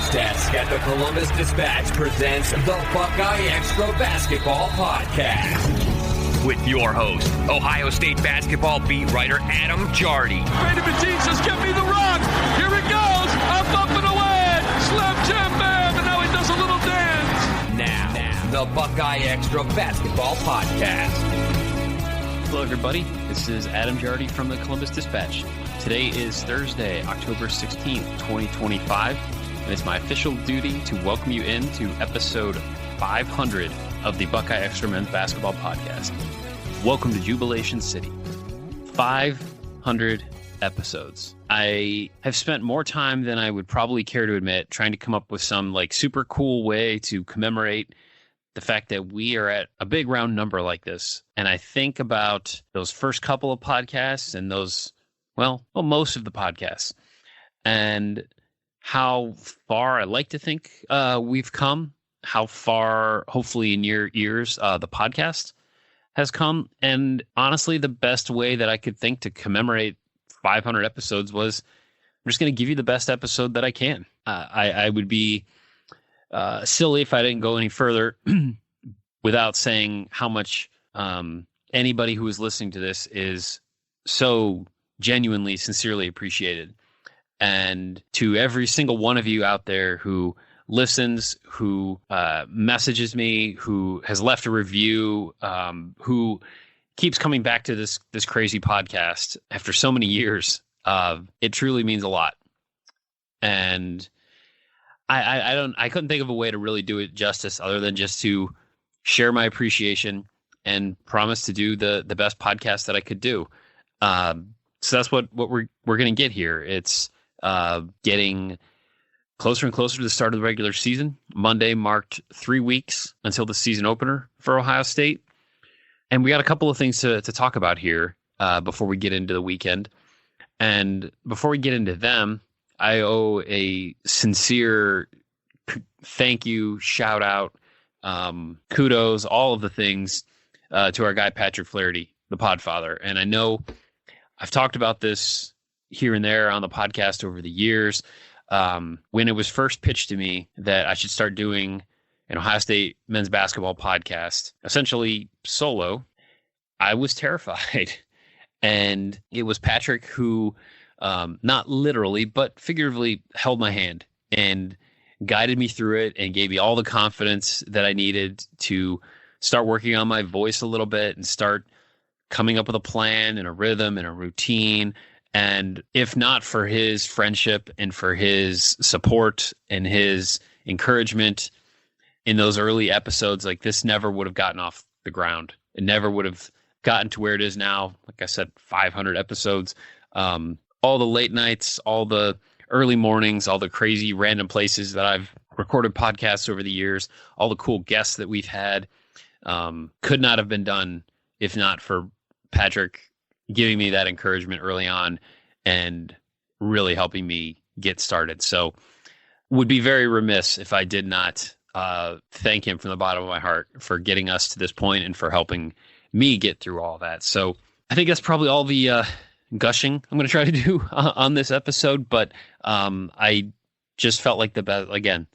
Sports Desk at the Columbus Dispatch presents the BuckeyeXtra Basketball Podcast. With your host, Ohio State basketball beat writer Adam Jardy. Brady Batiste says, "Give me the rock." Here it goes. Up and away. Slam jam bam, and now he does a little dance. Now, the BuckeyeXtra Basketball Podcast. Hello, everybody. This is Adam Jardy from the Columbus Dispatch. Today is Thursday, October 16th, 2025, and it's my official duty to welcome you into episode 500 of the BuckeyeXtra Men's Basketball Podcast. Welcome to Jubilation City. 500 episodes. I have spent more time than I would probably care to admit trying to come up with some super cool way to commemorate the fact that we are at a big round number like this. And I think about those first couple of podcasts and those, most of the podcasts, and how far I like to think we've come, how far, hopefully in your ears, the podcast has come. And honestly, the best way that I could think to commemorate 500 episodes was I'm just going to give you the best episode that I can. I would be silly if I didn't go any further without saying how much anybody who is listening to this is so genuinely, sincerely appreciated. And to every single one of you out there who listens, who messages me, who has left a review, who keeps coming back to this crazy podcast after so many years, it truly means a lot. And I couldn't think of a way to really do it justice other than just to share my appreciation and promise to do the best podcast that I could do. So that's what we're going to get here. It's getting closer and closer to the start of the regular season. Monday marked 3 weeks until the season opener for Ohio State. And we got a couple of things to talk about here before we get into the weekend. And before we get into them, I owe a sincere thank you, shout out, kudos, all of the things to our guy, Patrick Flaherty, the Podfather. And I know I've talked about this here and there on the podcast over the years. When it was first pitched to me that I should start doing an Ohio State men's basketball podcast, essentially solo, I was terrified. And it was Patrick who, not literally, but figuratively held my hand and guided me through it and gave me all the confidence that I needed to start working on my voice a little bit and start coming up with a plan and a rhythm and a routine. And if not for his friendship and for his support and his encouragement in those early episodes, this never would have gotten off the ground. It never would have gotten to where it is now. Like I said, 500 episodes, all the late nights, all the early mornings, all the crazy random places that I've recorded podcasts over the years, all the cool guests that we've had, could not have been done if not for Patrick giving me that encouragement early on and really helping me get started. So would be very remiss if I did not thank him from the bottom of my heart for getting us to this point and for helping me get through all that. So I think that's probably all the gushing I'm going to try to do on this episode, but I just felt like the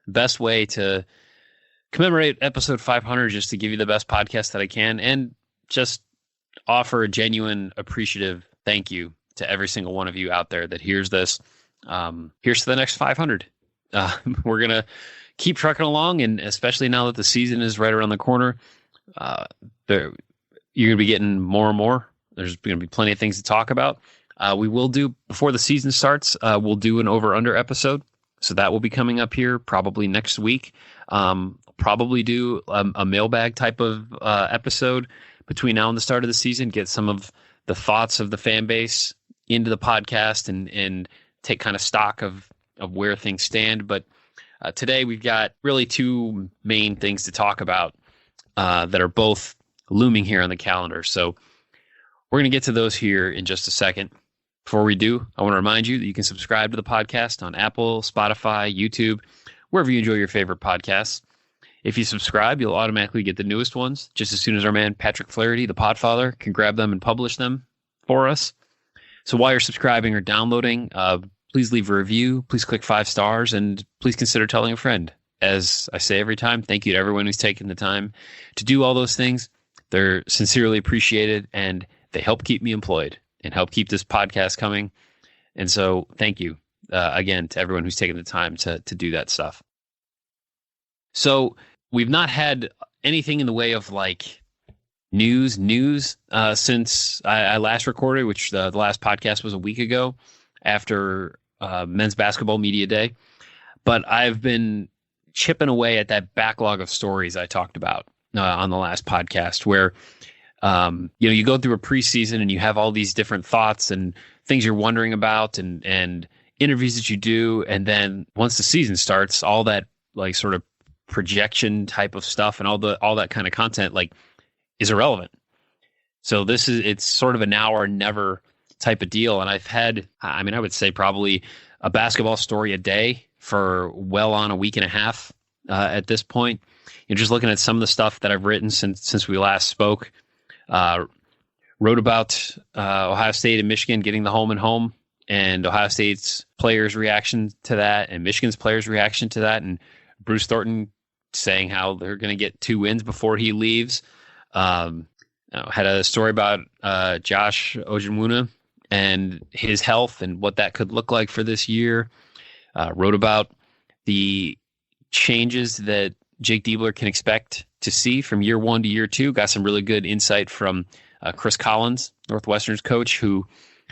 best way to commemorate episode 500 just to give you the best podcast that I can and just offer a genuine appreciative thank you to every single one of you out there that hears this. Here's to the next 500. We're going to keep trucking along, and especially now that the season is right around the corner, you're going to be getting more and more. There's going to be plenty of things to talk about. We will do, before the season starts, we'll do an over-under episode. So that will be coming up here probably next week. Probably do a mailbag type of episode between now and the start of the season, get some of the thoughts of the fan base into the podcast and take kind of stock of where things stand. But today we've got really two main things to talk about that are both looming here on the calendar. So we're going to get to those here in just a second. Before we do, I want to remind you that you can subscribe to the podcast on Apple, Spotify, YouTube, wherever you enjoy your favorite podcasts. If you subscribe, you'll automatically get the newest ones just as soon as our man Patrick Flaherty, the Podfather, can grab them and publish them for us. So while you're subscribing or downloading, please leave a review. Please click 5 stars, and please consider telling a friend. As I say every time, thank you to everyone who's taken the time to do all those things. They're sincerely appreciated, and they help keep me employed and help keep this podcast coming. And so thank you again to everyone who's taken the time to do that stuff. So we've not had anything in the way of like news since I last recorded, which the last podcast was a week ago after Men's Basketball Media Day. But I've been chipping away at that backlog of stories I talked about on the last podcast, where you go through a preseason and you have all these different thoughts and things you're wondering about and interviews that you do, and then once the season starts, all that like sort of projection type of stuff and all that kind of content like is irrelevant. So it's sort of a now or never type of deal, and I would say probably a basketball story a day for well on a week and a half at this point. You're just looking at some of the stuff that I've written since we last spoke. Wrote about Ohio State and Michigan getting the home and home, and Ohio State's players' reaction to that, and Michigan's players' reaction to that, and Bruce Thornton saying how they're going to get 2 wins before he leaves. Had a story about Josh Ojimuna and his health and what that could look like for this year. Wrote about the changes that Jake Diebler can expect to see from year 1 to year 2. Got some really good insight from Chris Collins, Northwestern's coach, who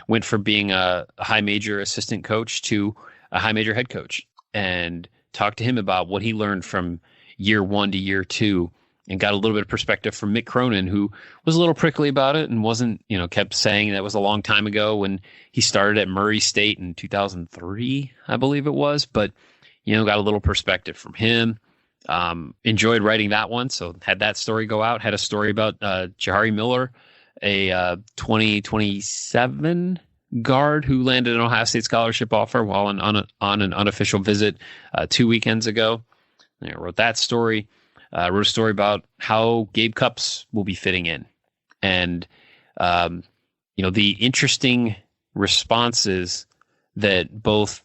went from being a high major assistant coach to a high major head coach, and talked to him about what he learned from year 1 to year 2, and got a little bit of perspective from Mick Cronin, who was a little prickly about it and wasn't, kept saying that was a long time ago when he started at Murray State in 2003, I believe it was, but, got a little perspective from him. Enjoyed writing that one. So had that story go out, had a story about Jahari Miller, a 2027 guard who landed an Ohio State scholarship offer while on an unofficial visit 2 weekends ago. I wrote that story. Wrote a story about how Gabe Cupps will be fitting in, and the interesting responses that both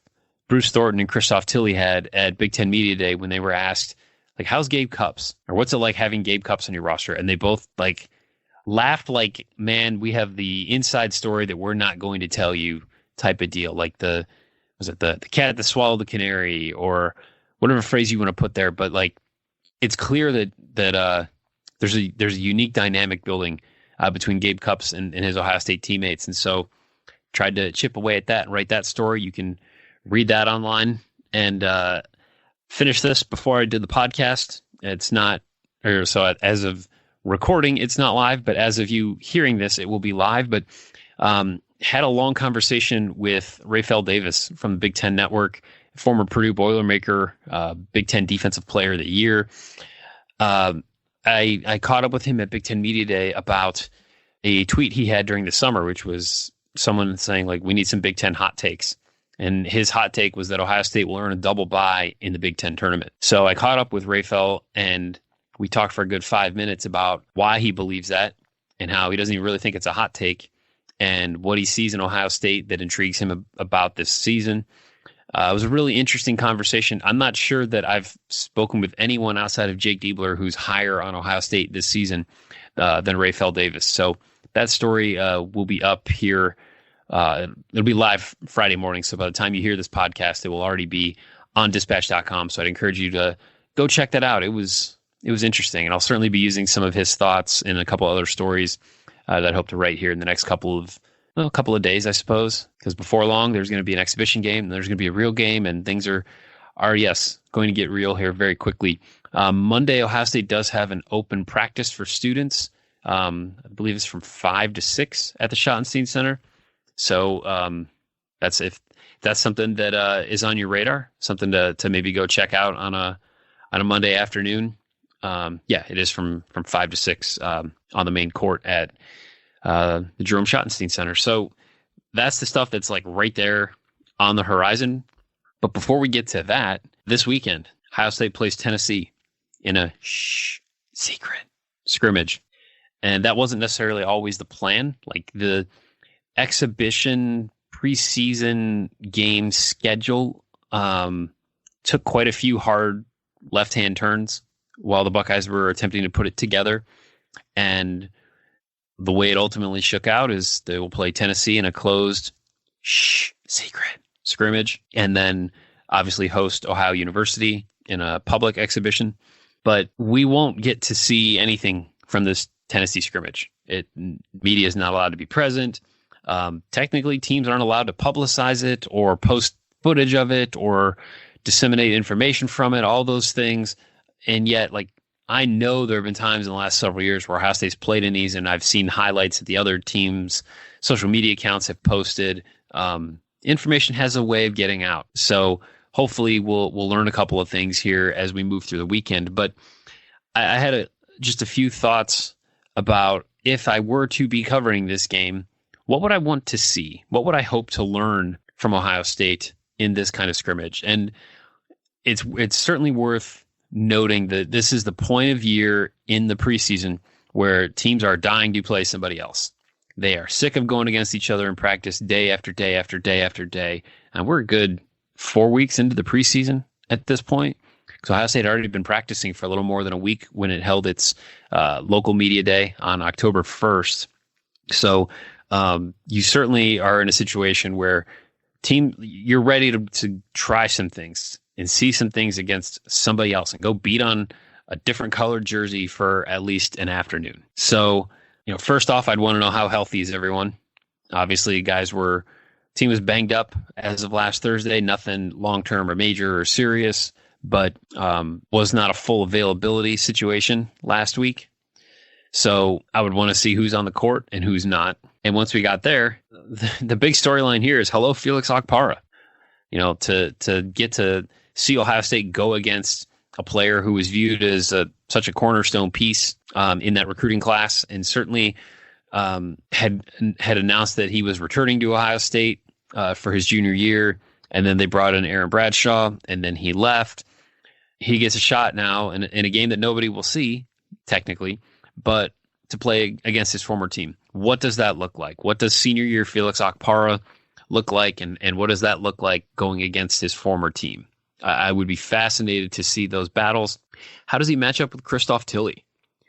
Bruce Thornton and Christoph Tilley had at Big Ten Media Day when they were asked, like, how's Gabe Cupps, or what's it like having Gabe Cupps on your roster? And they both like laughed like, man, we have the inside story that we're not going to tell you type of deal. Like the cat that swallowed the canary, or whatever phrase you want to put there. But like, it's clear that there's a unique dynamic building between Gabe Cupps and his Ohio State teammates. And so tried to chip away at that and write that story. You can read that online, and finish this before I did the podcast. It's not, or so as of recording, it's not live, but as of you hearing this, it will be live. But had a long conversation with Rafael Davis from the Big Ten Network, former Purdue Boilermaker, Big Ten Defensive Player of the Year. I caught up with him at Big Ten Media Day about a tweet he had during the summer, which was someone saying, like, we need some Big Ten hot takes. And his hot take was that Ohio State will earn a double bye in the Big Ten tournament. So I caught up with Rafael, and we talked for a good 5 minutes about why he believes that and how he doesn't even really think it's a hot take, and what he sees in Ohio State that intrigues him about this season. It was a really interesting conversation. I'm not sure that I've spoken with anyone outside of Jake Diebler who's higher on Ohio State this season than Rafael Davis. So that story will be up here. It'll be live Friday morning. So by the time you hear this podcast, it will already be on dispatch.com. So I'd encourage you to go check that out. It was interesting. And I'll certainly be using some of his thoughts in a couple other stories that I hope to write here in the next couple of days, I suppose, because before long there's going to be an exhibition game, and there's going to be a real game, and things are going to get real here very quickly. Monday, Ohio State does have an open practice for students. I believe it's from 5 to 6 at the Schottenstein Center. So if that's something that is on your radar, something to maybe go check out on a Monday afternoon. It is from 5 to 6 on the main court at the Jerome Schottenstein Center. So that's the stuff that's like right there on the horizon. But before we get to that, this weekend, Ohio State plays Tennessee in a secret scrimmage. And that wasn't necessarily always the plan. Like the exhibition preseason game schedule took quite a few hard left-hand turns while the Buckeyes were attempting to put it together. And the way it ultimately shook out is they will play Tennessee in a closed secret scrimmage, and then obviously host Ohio University in a public exhibition. But we won't get to see anything from this Tennessee scrimmage. Media is not allowed to be present. Technically, teams aren't allowed to publicize it or post footage of it or disseminate information from it, all those things. And yet, like, I know there have been times in the last several years where Ohio State's played in these, and I've seen highlights that the other teams' social media accounts have posted. Information has a way of getting out. So hopefully we'll learn a couple of things here as we move through the weekend. But I had just a few thoughts about if I were to be covering this game, what would I want to see? What would I hope to learn from Ohio State in this kind of scrimmage? And it's certainly worth noting that this is the point of year in the preseason where teams are dying to play somebody else. They are sick of going against each other in practice day after day after day after day. And we're a good 4 weeks into the preseason at this point. So Ohio State had already been practicing for a little more than a week when it held its local media day on October 1st. So you certainly are in a situation where you're ready to try some things and see some things against somebody else and go beat on a different colored jersey for at least an afternoon. So, first off, I'd want to know how healthy is everyone. Obviously, team was banged up as of last Thursday, nothing long-term or major or serious, but was not a full availability situation last week. So I would want to see who's on the court and who's not. And once we got there, the big storyline here is hello, Felix Okpara. To get to see Ohio State go against a player who was viewed as such a cornerstone piece in that recruiting class, and certainly had announced that he was returning to Ohio State for his junior year, and then they brought in Aaron Bradshaw, and then he left. He gets a shot now in a game that nobody will see, technically, but to play against his former team. What does that look like? What does senior year Felix Okpara look like, and what does that look like going against his former team? I would be fascinated to see those battles. How does he match up with Christoph Tilley?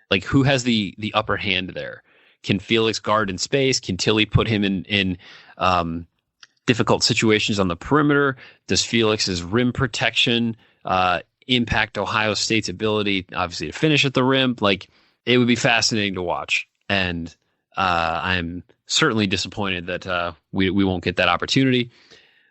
Like, who has the upper hand there? Can Felix guard in space? Can Tilley put him in difficult situations on the perimeter? Does Felix's rim protection impact Ohio State's ability, obviously, to finish at the rim? Like, it would be fascinating to watch. And I'm certainly disappointed that we won't get that opportunity.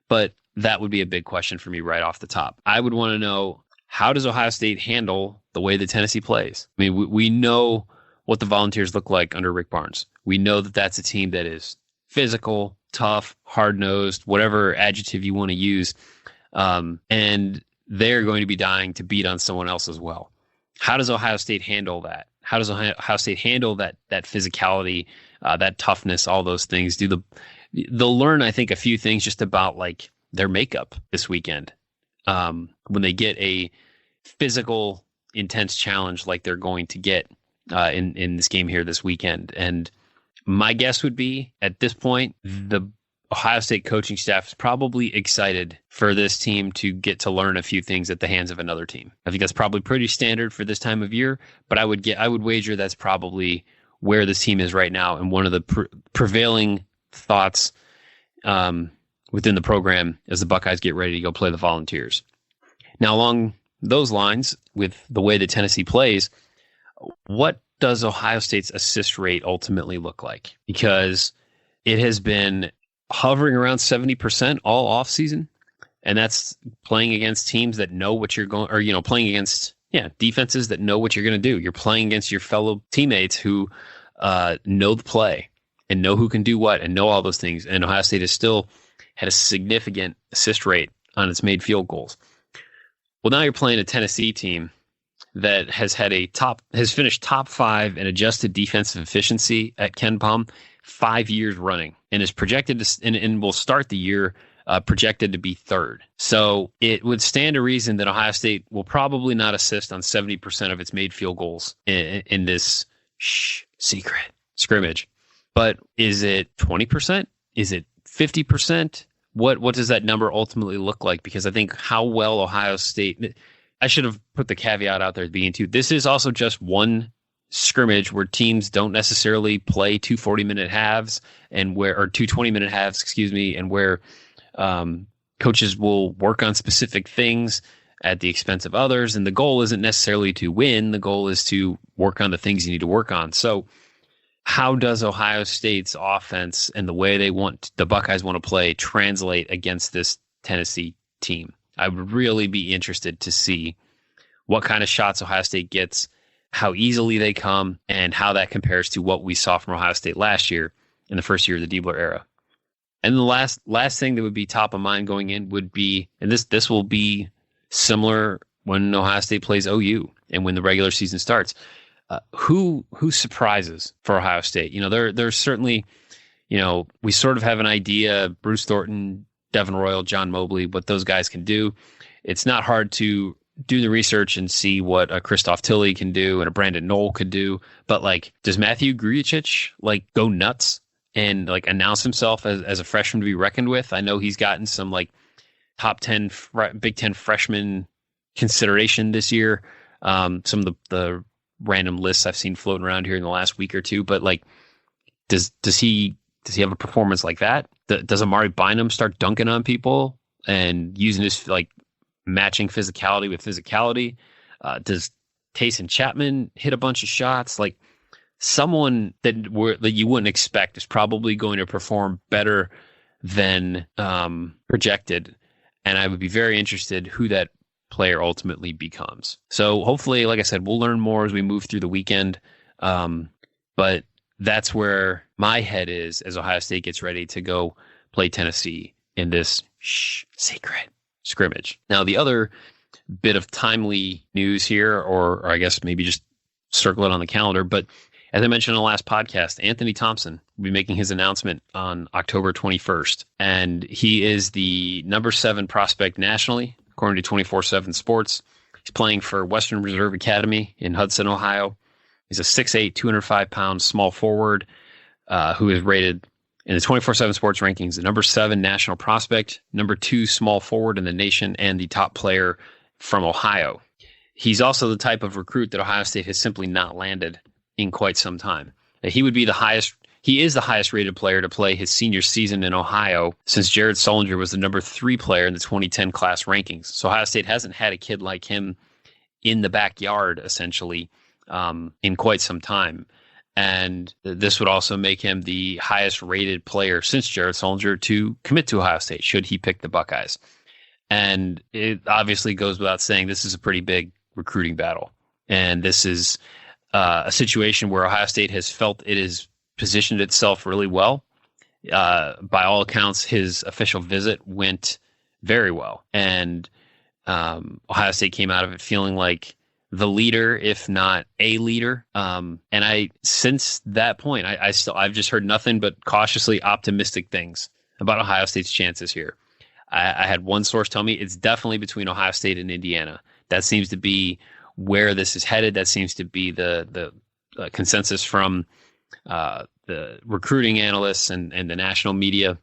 But that would be a big question for me right off the top. I would want to know, how does Ohio State handle the way that Tennessee plays? I mean, we know what the Volunteers look like under Rick Barnes. We know that that's a team that is physical, tough, hard-nosed, whatever adjective you want to use. And they're going to be dying to beat on someone else as well. How does Ohio State handle that? How does Ohio State handle that physicality, that toughness, all those things? They'll learn, I think, a few things just about like their makeup this weekend. When they get a physical, intense challenge like they're going to get in this game here this weekend. And my guess would be, at this point, the Ohio State coaching staff is probably excited for this team to get to learn a few things at the hands of another team. I think that's probably pretty standard for this time of year, but I would wager that's probably where this team is right now, and one of the prevailing thoughts within the program as the Buckeyes get ready to go play the Volunteers. Now, along those lines, with the way that Tennessee plays, what does Ohio State's assist rate ultimately look like? Because it has been hovering around 70% all offseason, and that's playing against teams that know what you're going, or playing against defenses that know what you're going to do. You're playing against your fellow teammates who know the play and know who can do what and know all those things. And Ohio State has still had a significant assist rate on its made field goals. Well, now you're playing a Tennessee team that has finished top 5 in adjusted defensive efficiency at KenPom 5 years running, and is projected to and will start the year projected to be 3rd. So it would stand to reason that Ohio State will probably not assist on 70% of its made field goals in this secret scrimmage. But is it 20%? Is it 50%? What does that number ultimately look like? Because I think how well Ohio State, I should have put the caveat out there at the beginning too. This is also just one scrimmage where teams don't necessarily play two 40-minute halves or two 20-minute halves, excuse me, and where coaches will work on specific things at the expense of others. And the goal isn't necessarily to win. The goal is to work on the things you need to work on. So how does Ohio State's offense and the way the Buckeyes want to play translate against this Tennessee team? I would really be interested to see what kind of shots Ohio State gets, how easily they come, and how that compares to what we saw from Ohio State last year in the first year of the Diebler era. And the last thing that would be top of mind going in would be, and this will be similar when Ohio State plays OU and when the regular season starts. Who surprises for Ohio State? There's certainly, we sort of have an idea, Bruce Thornton, Devin Royal, John Mobley, what those guys can do. It's not hard to do the research and see what a Christoph Tilley can do and a Brandon Knoll could do. But does Matthew Grujicic go nuts and announce himself as a freshman to be reckoned with? I know he's gotten some top 10 Big Ten freshman consideration this year. Some of the random lists I've seen floating around here in the last week or two, but does he have a performance like that? Does Amari Bynum start dunking on people and using his matching physicality with physicality? Does Taysom Chapman hit a bunch of shots? Someone that you wouldn't expect is probably going to perform better than projected, and I would be very interested who that player ultimately becomes. So hopefully, like I said, we'll learn more as we move through the weekend. But that's where my head is as Ohio State gets ready to go play Tennessee in this sacred scrimmage. Now, the other bit of timely news here, or I guess maybe just circle it on the calendar, but as I mentioned in the last podcast, Anthony Thompson will be making his announcement on October 21st. And he is the number 7 prospect nationally, according to 24/7 Sports. He's playing for Western Reserve Academy in Hudson, Ohio. He's a 6'8", 205-pound small forward who is rated in the 24/7 Sports rankings the number 7 national prospect, number 2 small forward in the nation, and the top player from Ohio. He's also the type of recruit that Ohio State has simply not landed in quite some time. He is the highest rated player to play his senior season in Ohio since Jared Sullinger was the number 3 player in the 2010 class rankings. So Ohio State hasn't had a kid like him in the backyard, essentially, in quite some time. And this would also make him the highest rated player since Jared Sullinger to commit to Ohio State, should he pick the Buckeyes. And it obviously goes without saying, this is a pretty big recruiting battle. And this is a situation where Ohio State has felt it has positioned itself really well. By all accounts, his official visit went very well. And Ohio State came out of it feeling like the leader, if not a leader. And since that point, I've just heard nothing but cautiously optimistic things about Ohio State's chances here. I had one source tell me it's definitely between Ohio State and Indiana. That seems to be where this is headed. That seems to be the consensus from the recruiting analysts and the national media.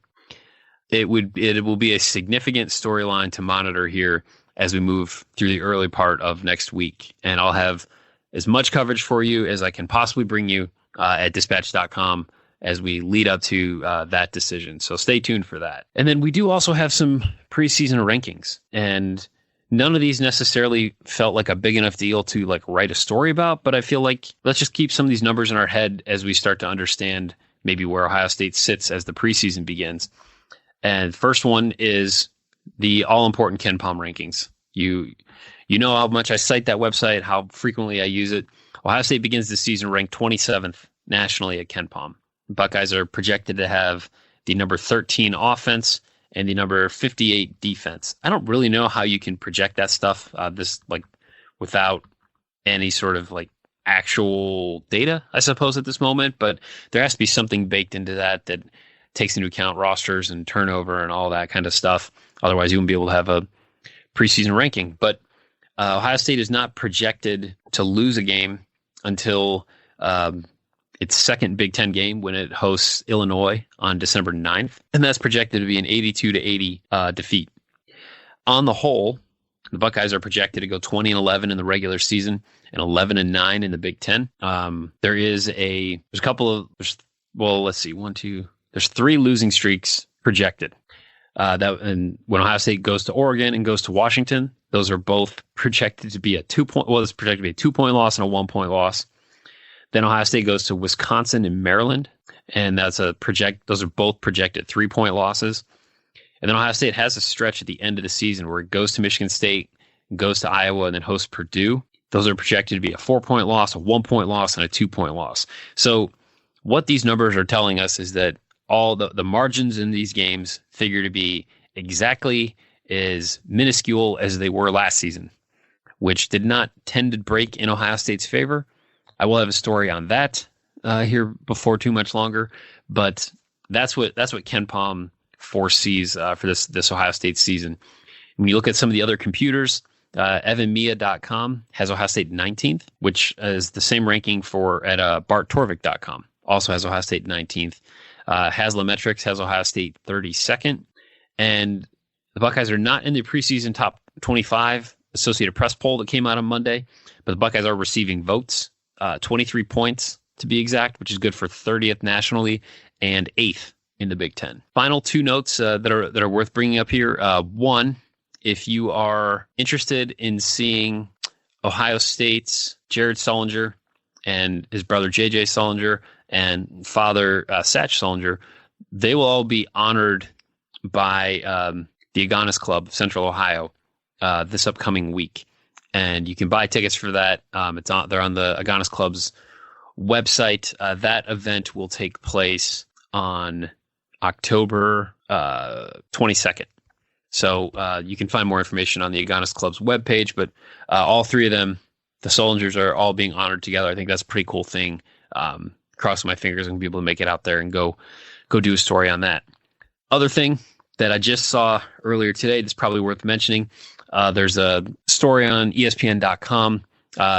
It will be a significant storyline to monitor here as we move through the early part of next week. And I'll have as much coverage for you as I can possibly bring you at dispatch.com as we lead up to that decision. So stay tuned for that. And then we do also have some preseason rankings, and none of these necessarily felt like a big enough deal to write a story about, but I feel like let's just keep some of these numbers in our head as we start to understand maybe where Ohio State sits as the preseason begins. And first one is the all-important KenPom rankings. You know how much I cite that website, how frequently I use it. Ohio State begins the season ranked 27th nationally at KenPom. Buckeyes are projected to have the number 13 offense and the number 58 defense. I don't really know how you can project that stuff without any sort of actual data, I suppose, at this moment, but there has to be something baked into that takes into account rosters and turnover and all that kind of stuff. Otherwise, you wouldn't be able to have a preseason ranking. But Ohio State is not projected to lose a game until its second Big Ten game when it hosts Illinois on December 9th, and that's projected to be an 82-80 defeat. On the whole, the Buckeyes are projected to go 20-11 in the regular season and 11-9 in the Big Ten. There's three losing streaks projected. And when Ohio State goes to Oregon and goes to Washington, those are both projected to be it's projected to be a 2-point loss and a 1-point loss. Then Ohio State goes to Wisconsin and Maryland, and those are both projected 3-point losses. And then Ohio State has a stretch at the end of the season where it goes to Michigan State, goes to Iowa, and then hosts Purdue. Those are projected to be a 4-point loss, a 1-point loss, and a 2-point loss. So what these numbers are telling us is that all the margins in these games figure to be exactly as minuscule as they were last season, which did not tend to break in Ohio State's favor. I will have a story on that here before too much longer, but that's what Ken Palm foresees for this Ohio State season. When you look at some of the other computers, evanmia.com has Ohio State 19th, which is the same ranking at barttorvik.com. Also has Ohio State 19th. Haslametrics has Ohio State 32nd. And the Buckeyes are not in the preseason top 25 Associated Press poll that came out on Monday, but the Buckeyes are receiving votes, 23 points to be exact, which is good for 30th nationally and 8th in the Big Ten. Final two notes that are worth bringing up here. One, if you are interested in seeing Ohio State's Jared Sullinger and his brother JJ Sullinger and father Satch Sullinger, they will all be honored by the Agganis Club of Central Ohio this upcoming week. And you can buy tickets for that. They're on the Agganis Club's website. That event will take place on October 22nd. So you can find more information on the Agganis Club's webpage, but all three of them, the Sullingers, are all being honored together. I think that's a pretty cool thing. Crossing my fingers and be able to make it out there and go do a story on that. Other thing that I just saw earlier today that's probably worth mentioning, there's a story on ESPN.com.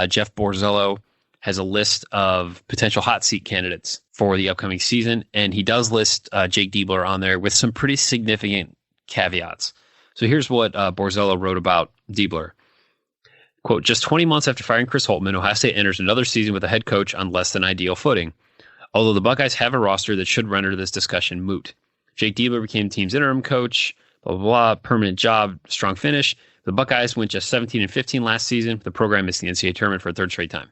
Jeff Borzello has a list of potential hot seat candidates for the upcoming season, and he does list Jake Diebler on there with some pretty significant caveats. So here's what Borzello wrote about Diebler. Quote, just 20 months after firing Chris Holtmann, Ohio State enters another season with a head coach on less than ideal footing. Although the Buckeyes have a roster that should render this discussion moot. Jake Diebler became the team's interim coach, blah, blah, blah, permanent job, strong finish. The Buckeyes went just 17-15 last season. The program missed the NCAA tournament for a third straight time.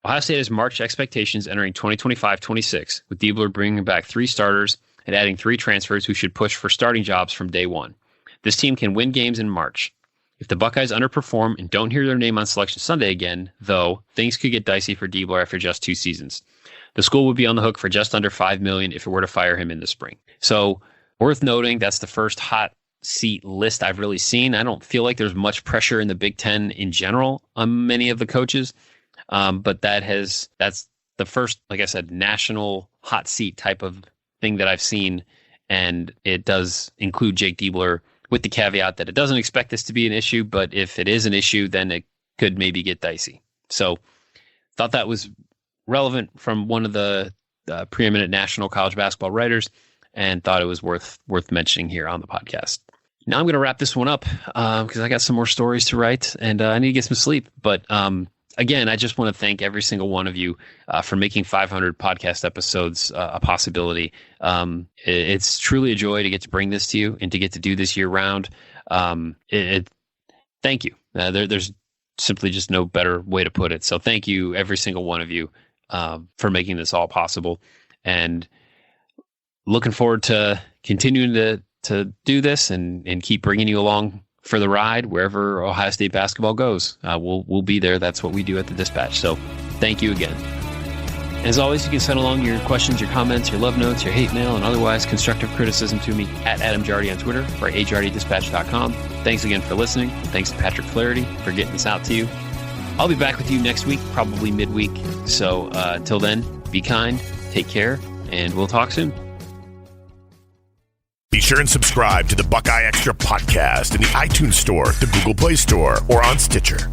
Ohio State has March expectations entering 2025-26, with Diebler bringing back 3 starters and adding 3 transfers who should push for starting jobs from day one. This team can win games in March. If the Buckeyes underperform and don't hear their name on Selection Sunday again, though, things could get dicey for Diebler after just 2 seasons. The school would be on the hook for just under $5 million if it were to fire him in the spring. So, worth noting, that's the first hot seat list I've really seen. I don't feel like there's much pressure in the Big Ten in general on many of the coaches, but that's the first, like I said, national hot seat type of thing that I've seen, and it does include Jake Diebler, with the caveat that it doesn't expect this to be an issue, but if it is an issue, then it could maybe get dicey. So, thought that was relevant from one of the preeminent national college basketball writers, and thought it was worth mentioning here on the podcast. Now I'm going to wrap this one up because I got some more stories to write, and I need to get some sleep. But again, I just want to thank every single one of you for making 500 podcast episodes a possibility. It's truly a joy to get to bring this to you and to get to do this year round. Thank you. There's simply just no better way to put it. So thank you, every single one of you, for making this all possible. And looking forward to continuing to do this and keep bringing you along for the ride wherever Ohio State basketball goes. We'll be there. That's what we do at the Dispatch. So thank you again. As always, you can send along your questions, your comments, your love notes, your hate mail, and otherwise constructive criticism to me at Adam Jardy on Twitter or ajardydispatch.com. Thanks again for listening. Thanks to Patrick Flaherty for getting this out to you. I'll be back with you next week, probably midweek. So until then, be kind, take care, and we'll talk soon. Be sure and subscribe to the Buckeye Extra podcast in the iTunes Store, the Google Play Store, or on Stitcher.